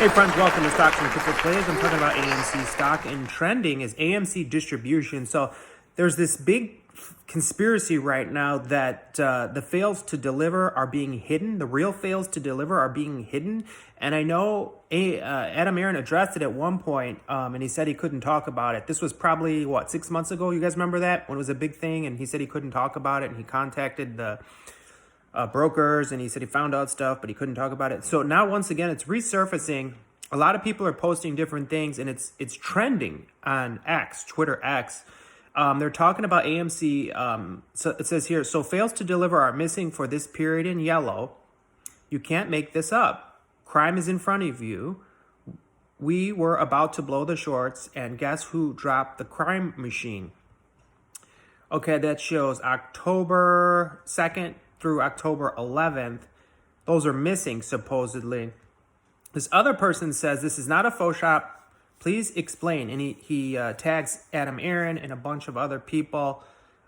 Hey friends, welcome to Stocks and Crypto Plays. I'm talking about AMC stock, and trending is AMC distribution. So there's this big conspiracy right now that the fails to deliver are being hidden. The real fails to deliver are being hidden. And I know Adam Aron addressed it at one point, and he said he couldn't talk about it. This was probably, 6 months ago? You guys remember that? When it was a big thing, and he said he couldn't talk about it, and he contacted the brokers, and he said he found out stuff, but he couldn't talk about it. So now, once again, it's resurfacing. A lot of people are posting different things, and it's trending on X, Twitter X. They're talking about AMC. So it says here, so fails to deliver are missing for this period in yellow. You can't make this up. Crime is in front of you. We were about to blow the shorts, and guess who dropped the crime machine? Okay, that shows October 2nd through October 11th. Those are missing, supposedly. This other person says this is not a faux shop. Please explain. And he tags Adam Aron and a bunch of other people.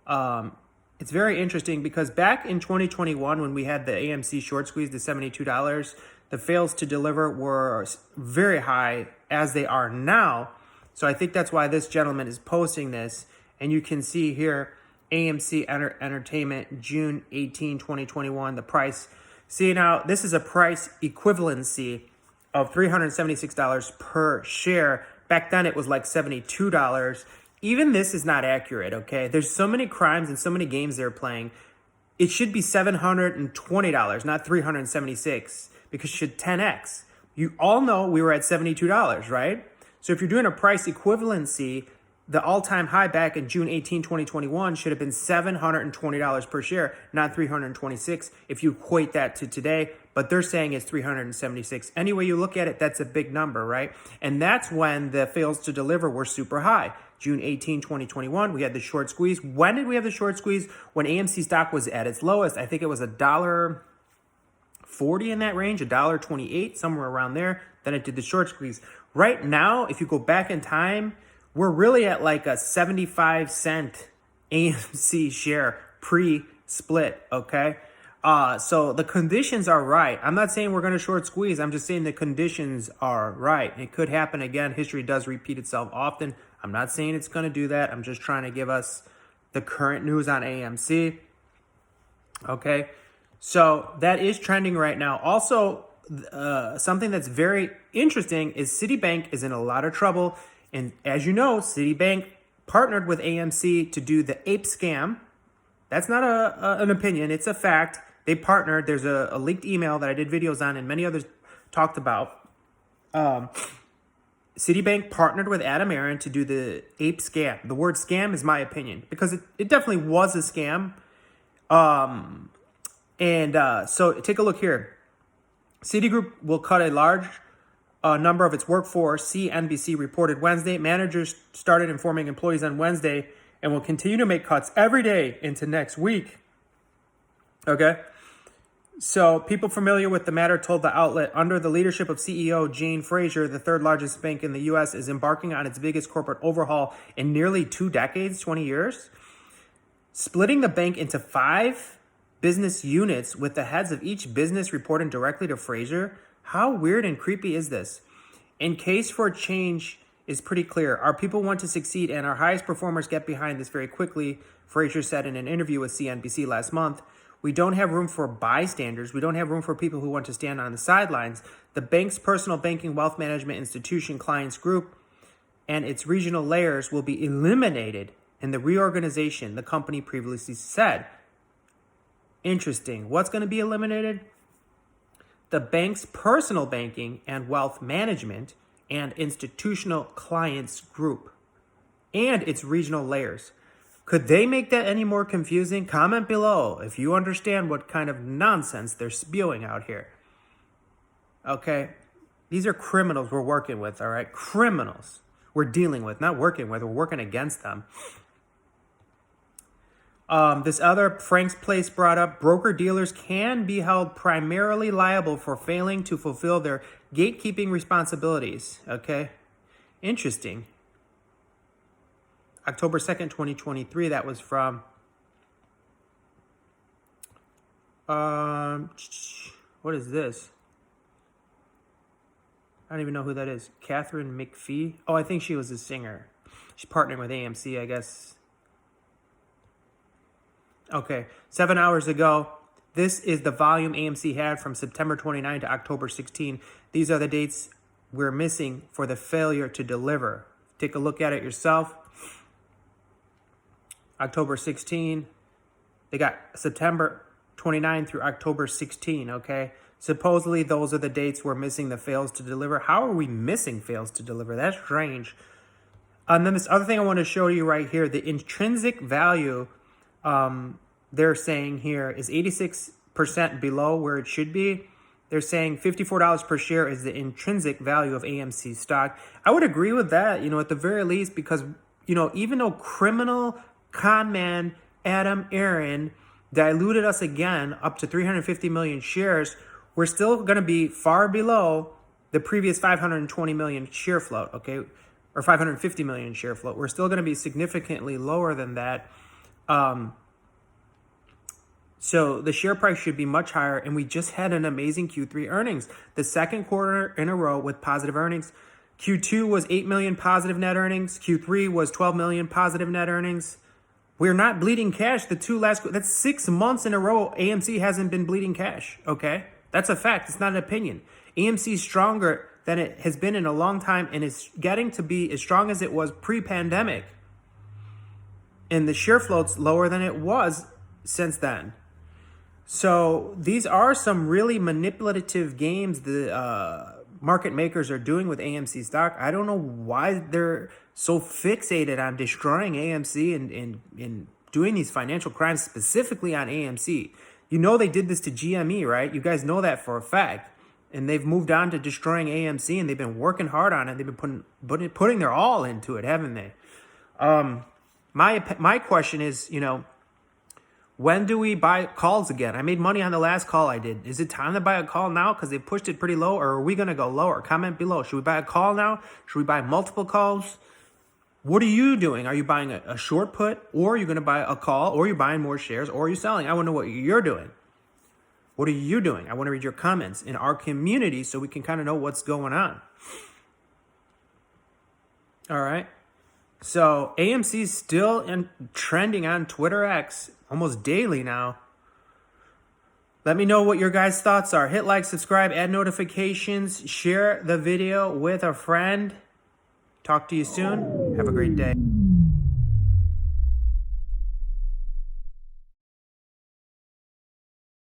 It's very interesting because back in 2021, when we had the AMC short squeeze to $72, the fails to deliver were very high as they are now. So I think that's why this gentleman is posting this. And you can see here, AMC Entertainment, June 18, 2021, the price. See, now, this is a price equivalency of $376 per share. Back then, it was like $72. Even this is not accurate, okay? There's so many crimes and so many games they're playing. It should be $720, not $376, because it should 10x. You all know we were at $72, right? So if you're doing a price equivalency, the all-time high back in June 18, 2021 should have been $720 per share, not $326 if you equate that to today. But they're saying it's $376. Any way you look at it, that's a big number, right? And that's when the fails to deliver were super high. June 18, 2021, we had the short squeeze. When did we have the short squeeze? When AMC stock was at its lowest. I think it was $1.40 in that range, $1.28, somewhere around there. Then it did the short squeeze. Right now, if you go back in time, we're really at like a 75-cent AMC share pre-split, okay? So the conditions are right. I'm not saying we're going to short squeeze. I'm just saying the conditions are right. It could happen again. History does repeat itself often. I'm not saying it's going to do that. I'm just trying to give us the current news on AMC, okay? So that is trending right now. Also, something that's very interesting is Citibank is in a lot of trouble. And as you know, Citibank partnered with AMC to do the ape scam. That's not an opinion. It's a fact. They partnered. There's a leaked email that I did videos on and many others talked about. Citibank partnered with Adam Aron to do the ape scam. The word scam is my opinion because it definitely was a scam. So take a look here. Citigroup will cut a large number of its workforce, CNBC reported Wednesday. Managers started informing employees on Wednesday and will continue to make cuts every day into next week. Okay? So people familiar with the matter told the outlet, under the leadership of CEO Jane Fraser, the third largest bank in the U.S. is embarking on its biggest corporate overhaul in nearly 2 decades, 20 years. Splitting the bank into 5 business units with the heads of each business reporting directly to Fraser. How weird and creepy is this? In case for change is pretty clear. Our people want to succeed and our highest performers get behind this very quickly, Fraser said in an interview with CNBC last month. We don't have room for bystanders. We don't have room for people who want to stand on the sidelines. The bank's personal banking wealth management institution clients group and its regional layers will be eliminated in the reorganization, the company previously said. Interesting. What's going to be eliminated? The bank's personal banking and wealth management and institutional clients group and its regional layers. Could they make that any more confusing? Comment below if you understand what kind of nonsense they're spewing out here. Okay? These are criminals we're working with, all right? Criminals we're dealing with, not working with. We're working against them. This other Frank's Place brought up, broker-dealers can be held primarily liable for failing to fulfill their gatekeeping responsibilities. Okay? Interesting. October 2nd, 2023, that was from What is this? I don't even know who that is. Catherine McPhee? Oh, I think she was a singer. She's partnering with AMC, I guess. Okay, 7 hours ago. This is the volume AMC had from September 29 to October 16. These are the dates we're missing for the failure to deliver. Take a look at it yourself. October 16. They got September 29 through October 16, okay? Supposedly, those are the dates we're missing the fails to deliver. How are we missing fails to deliver? That's strange. And then this other thing I want to show you right here, the intrinsic value, they're saying here is 86% below where it should be. They're saying $54 per share is the intrinsic value of AMC stock. I would agree with that, at the very least, because, even though criminal con man Adam Aaron diluted us again up to 350 million shares, we're still going to be far below the previous 520 million share float, okay? Or 550 million share float. We're still going to be significantly lower than that. So the share price should be much higher, and we just had an amazing Q3 earnings. The second quarter in a row with positive earnings. Q2 was 8 million positive net earnings. Q3 was 12 million positive net earnings. We're not bleeding cash. That's 6 months in a row AMC hasn't been bleeding cash, okay? That's a fact. It's not an opinion. AMC is stronger than it has been in a long time, and is getting to be as strong as it was pre-pandemic. And the share float's lower than it was since then. So these are some really manipulative games the market makers are doing with AMC stock. I don't know why they're so fixated on destroying AMC and doing these financial crimes specifically on AMC. They did this to GME, right? You guys know that for a fact. And they've moved on to destroying AMC, and they've been working hard on it. They've been putting their all into it, haven't they? My question is, when do we buy calls again? I made money on the last call I did. Is it time to buy a call now because they pushed it pretty low, or are we going to go lower? Comment below. Should we buy a call now? Should we buy multiple calls? What are you doing? Are you buying a short put, or are you going to buy a call, or are you buying more shares, or are you selling? I want to know what you're doing. What are you doing? I want to read your comments in our community so we can kind of know what's going on. All right. So AMC's still trending on Twitter X almost daily now. Let me know what your guys' thoughts are. Hit like, subscribe, add notifications, share the video with a friend. Talk to you soon. Have a great day.